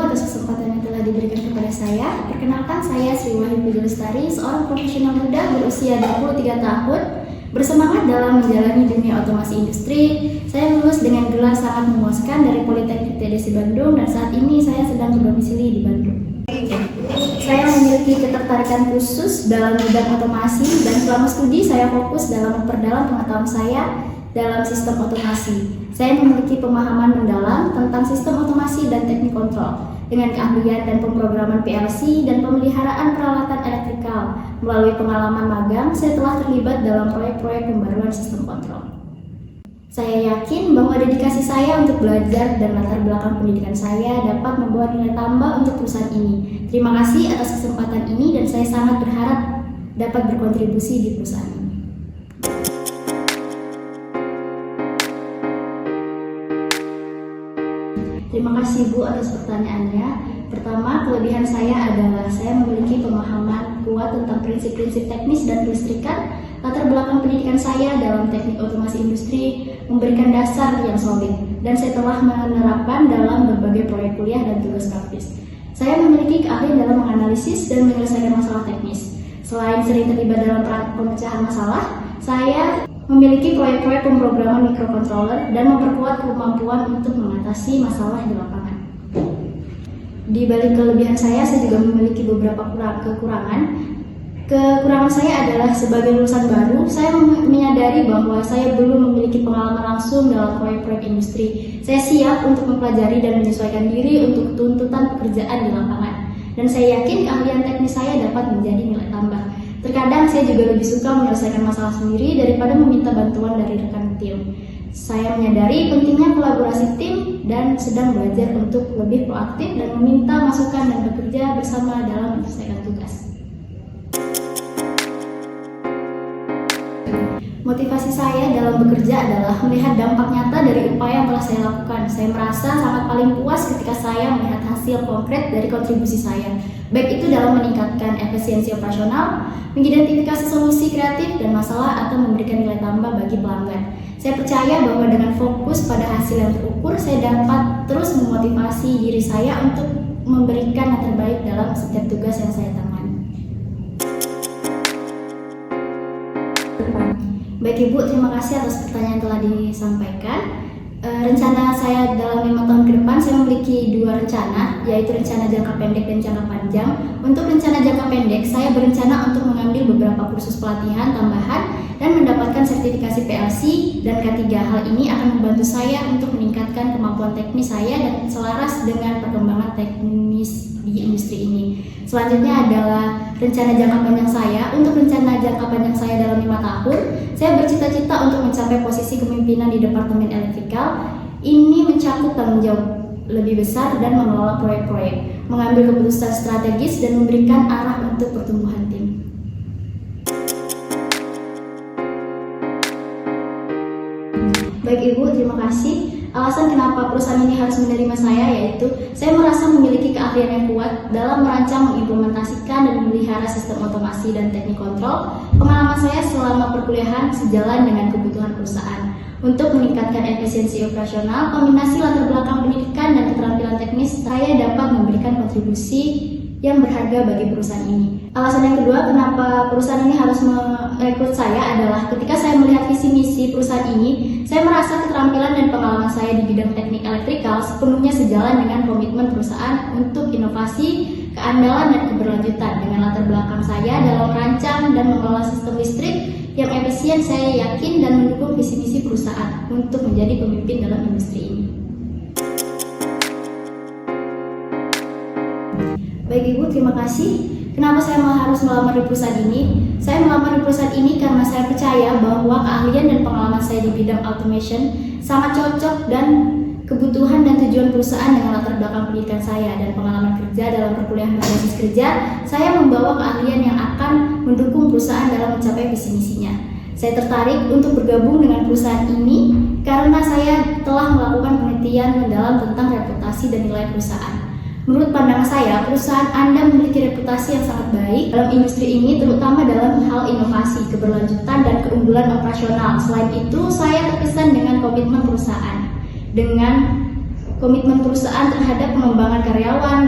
atas kesempatan yang telah diberikan kepada saya. Perkenalkan, saya Sri Wahyu Puji Lestari, seorang profesional muda berusia 23 tahun, bersemangat dalam menjalani dunia otomasi industri. Saya lulus dengan gelar sangat memuaskan dari Politeknik TDC Bandung dan saat ini saya sedang berdomisili di Bandung. Saya memiliki ketertarikan khusus dalam bidang otomasi dan selama studi saya fokus dalam memperdalam pengetahuan saya dalam sistem otomasi. Saya memiliki pemahaman mendalam tentang sistem otomasi dan teknik kontrol dengan keahlian dan pemrograman PLC dan pemeliharaan peralatan elektrikal. Melalui pengalaman magang, saya telah terlibat dalam proyek-proyek pembaruan sistem kontrol. Saya yakin bahwa dedikasi saya untuk belajar dan latar belakang pendidikan saya dapat membawa nilai tambah untuk perusahaan ini. Terima kasih atas kesempatan ini dan saya sangat berharap dapat berkontribusi di perusahaan ini. Terima kasih Bu atas pertanyaannya. Pertama, kelebihan saya adalah saya memiliki pemahaman kuat tentang prinsip-prinsip teknis dan kelistrikan. Latar belakang pendidikan saya dalam teknik otomasi industri memberikan dasar yang solid dan saya telah menerapkan dalam berbagai proyek kuliah dan tugas praktis. Saya memiliki keahlian dalam menganalisis dan menyelesaikan masalah teknis. Selain sering terlibat dalam pemecahan masalah, saya memiliki proyek-proyek pemrograman microcontroller dan memperkuat kemampuan untuk mengatasi masalah di lapangan. Di balik kelebihan saya juga memiliki beberapa kekurangan. Kekurangan saya adalah sebagai lulusan baru, saya menyadari bahwa saya belum memiliki pengalaman langsung dalam proyek-proyek industri. Saya siap untuk mempelajari dan menyesuaikan diri untuk tuntutan pekerjaan di lapangan. Dan saya yakin keahlian teknis saya dapat menjadi nilai tambah. Terkadang saya juga lebih suka menyelesaikan masalah sendiri daripada meminta bantuan dari rekan tim. Saya menyadari pentingnya kolaborasi tim dan sedang belajar untuk lebih proaktif dan meminta masukan dan bekerja bersama dalam menyelesaikan tugas. Motivasi saya dalam bekerja adalah melihat dampak nyata dari upaya yang telah saya lakukan. Saya merasa sangat paling puas ketika saya melihat hasil konkret dari kontribusi saya, baik itu dalam meningkatkan efisiensi operasional, mengidentifikasi solusi kreatif dan masalah, atau memberikan nilai tambah bagi pelanggan. Saya percaya bahwa dengan fokus pada hasil yang terukur, saya dapat terus memotivasi diri saya untuk memberikan yang terbaik dalam setiap tugas yang saya tangani. Baik Ibu, terima kasih atas pertanyaan yang telah disampaikan. Rencana saya dalam 5 tahun ke depan, saya memiliki 2 rencana, yaitu rencana jangka pendek dan jangka panjang. Untuk rencana jangka pendek, saya berencana untuk mengambil beberapa kursus pelatihan tambahan dan mendapatkan sertifikasi PLC dan K3. Hal ini akan membantu saya untuk meningkatkan kemampuan teknis saya dan selaras dengan perkembangan teknis di industri ini. Selanjutnya adalah rencana jangka panjang saya. Untuk rencana jangka panjang saya dalam 5 tahun, saya bercita-cita untuk mencapai posisi kepemimpinan di Departemen Elektrikal. Ini mencakup tanggung jawab lebih besar dan mengelola proyek-proyek, mengambil keputusan strategis dan memberikan arah untuk pertumbuhan tim. Baik Ibu, terima kasih. Alasan kenapa perusahaan ini harus menerima saya yaitu saya merasa memiliki keahlian yang kuat dalam merancang, mengimplementasikan, dan memelihara sistem otomasi dan teknik kontrol. Pengalaman saya selama perkuliahan sejalan dengan kebutuhan perusahaan. Untuk meningkatkan efisiensi operasional, kombinasi latar belakang pendidikan dan keterampilan teknis, saya dapat memberikan kontribusi yang berharga bagi perusahaan ini. Alasan yang kedua kenapa perusahaan ini harus merekrut saya adalah ketika saya melihat visi misi perusahaan ini, saya merasa keterampilan dan pengalaman saya di bidang teknik elektrikal sepenuhnya sejalan dengan komitmen perusahaan untuk inovasi, keandalan, dan keberlanjutan. Dengan latar belakang saya dalam merancang dan mengelola sistem listrik yang efisien, saya yakin dan mendukung visi misi perusahaan untuk menjadi pemimpin dalam industri ini. Baik Ibu, terima kasih. Kenapa saya harus melamar di perusahaan ini? Saya melamar di perusahaan ini karena saya percaya bahwa keahlian dan pengalaman saya di bidang automation sangat cocok dan kebutuhan dan tujuan perusahaan dengan latar belakang pendidikan saya dan pengalaman kerja dalam perkuliahan berbasis kerja. Saya membawa keahlian yang akan mendukung perusahaan dalam mencapai visi misinya. Saya tertarik untuk bergabung dengan perusahaan ini karena saya telah melakukan penelitian mendalam tentang reputasi dan nilai perusahaan. Menurut pandangan saya, perusahaan Anda memiliki reputasi yang sangat baik dalam industri ini, terutama dalam hal inovasi, keberlanjutan, dan keunggulan operasional. Selain itu, saya terkesan dengan komitmen perusahaan terhadap pengembangan karyawan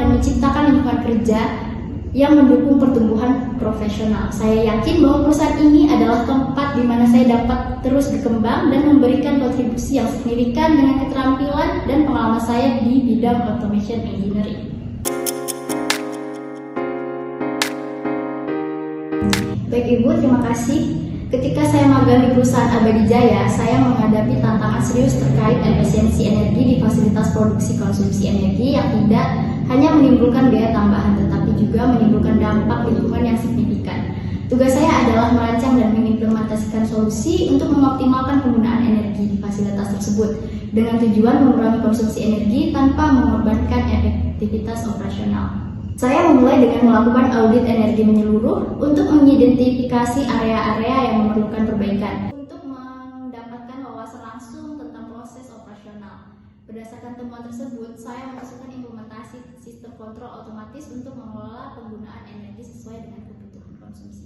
yang mendukung pertumbuhan profesional. Saya yakin bahwa perusahaan ini adalah tempat di mana saya dapat terus berkembang dan memberikan kontribusi yang signifikan dengan keterampilan dan pengalaman saya di bidang automation engineering. Baik Ibu, terima kasih. Ketika saya magang di perusahaan Abadi Jaya, saya menghadapi tantangan serius terkait efisiensi energi di fasilitas produksi konsumsi energi yang tidak hanya menimbulkan biaya tambahan, tetapi juga menimbulkan dampak lingkungan yang signifikan. Tugas saya adalah merancang dan mengimplementasikan solusi untuk mengoptimalkan penggunaan energi di fasilitas tersebut dengan tujuan mengurangi konsumsi energi tanpa mengorbankan efektivitas operasional. Saya memulai dengan melakukan audit energi menyeluruh untuk mengidentifikasi area-area yang memerlukan perbaikan untuk mendapatkan wawasan langsung tentang proses operasional. Berdasarkan temuan tersebut, saya memasukkan implementasi sistem kontrol otomatis untuk mengelola penggunaan energi sesuai dengan kebutuhan konsumsi.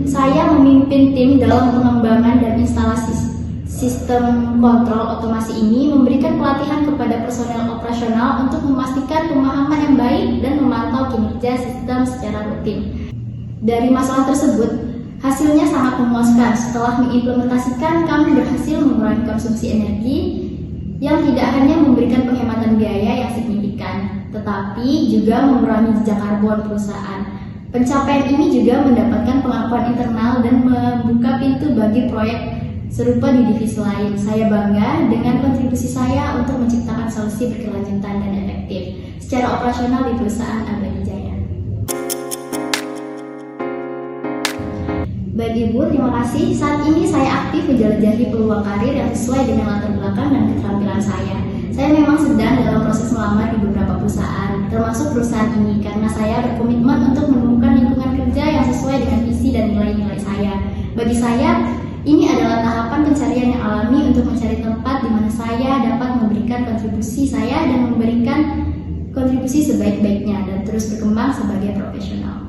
Saya memimpin tim dalam pengembangan dan instalasi sistem kontrol otomasi ini, memberikan pelatihan kepada personel operasional untuk memastikan pemahaman yang baik dan memantau kinerja sistem secara rutin. Dari masalah tersebut, hasilnya sangat memuaskan. Setelah mengimplementasikan, kami berhasil mengurangi konsumsi energi yang tidak hanya memberikan penghematan biaya yang signifikan, tetapi juga mengurangi jejak karbon perusahaan. Pencapaian ini juga mendapatkan pengakuan internal dan membuka pintu bagi proyek serupa di divisi lain. Saya bangga dengan kontribusi saya untuk menciptakan solusi berkelanjutan dan efektif secara operasional di perusahaan Abadi Jaya. Baik Ibu, terima kasih. Saat ini saya aktif menjelajahi peluang karir yang sesuai dengan latar belakang dan keterampilan saya. Saya memang sedang dalam proses melamar di beberapa perusahaan, termasuk perusahaan ini, karena saya berkomitmen untuk menemukan lingkungan kerja yang sesuai dengan visi dan nilai-nilai saya. Bagi saya, ini adalah tahapan pencarian yang alami untuk mencari tempat di mana saya dapat memberikan kontribusi saya dan memberikan kontribusi sebaik-baiknya dan terus berkembang sebagai profesional.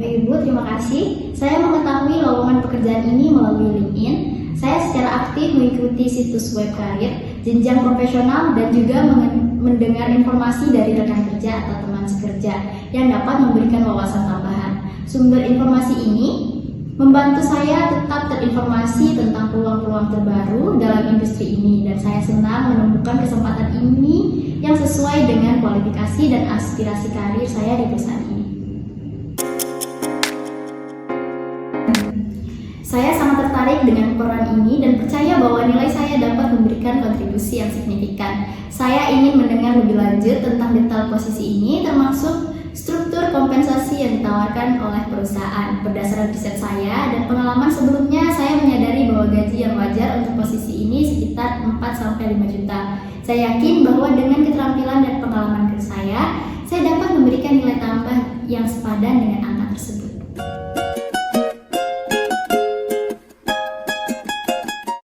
Baik Ibu, terima kasih. Saya mengetahui lowongan pekerjaan ini melalui LinkedIn. Saya secara aktif mengikuti situs web karir, jenjang profesional, dan juga mendengar informasi dari rekan kerja atau teman sekerja yang dapat memberikan wawasan tambahan. Sumber informasi ini membantu saya tetap terinformasi tentang peluang-peluang terbaru dalam industri ini, dan saya senang menemukan kesempatan ini yang sesuai dengan kualifikasi dan aspirasi karir saya di perusahaan ini. Saya sangat tertarik dengan peran ini dan percaya bahwa nilai saya dapat memberikan kontribusi yang signifikan. Saya ingin mendengar lebih lanjut tentang detail posisi ini, termasuk struktur kompensasi yang ditawarkan oleh perusahaan. Berdasarkan riset saya dan pengalaman sebelumnya, saya menyadari bahwa gaji yang wajar untuk posisi ini sekitar 4-5 juta. Saya yakin bahwa dengan keterampilan dan pengalaman kerja saya dapat memberikan nilai tambah yang sepadan dengan angka tersebut.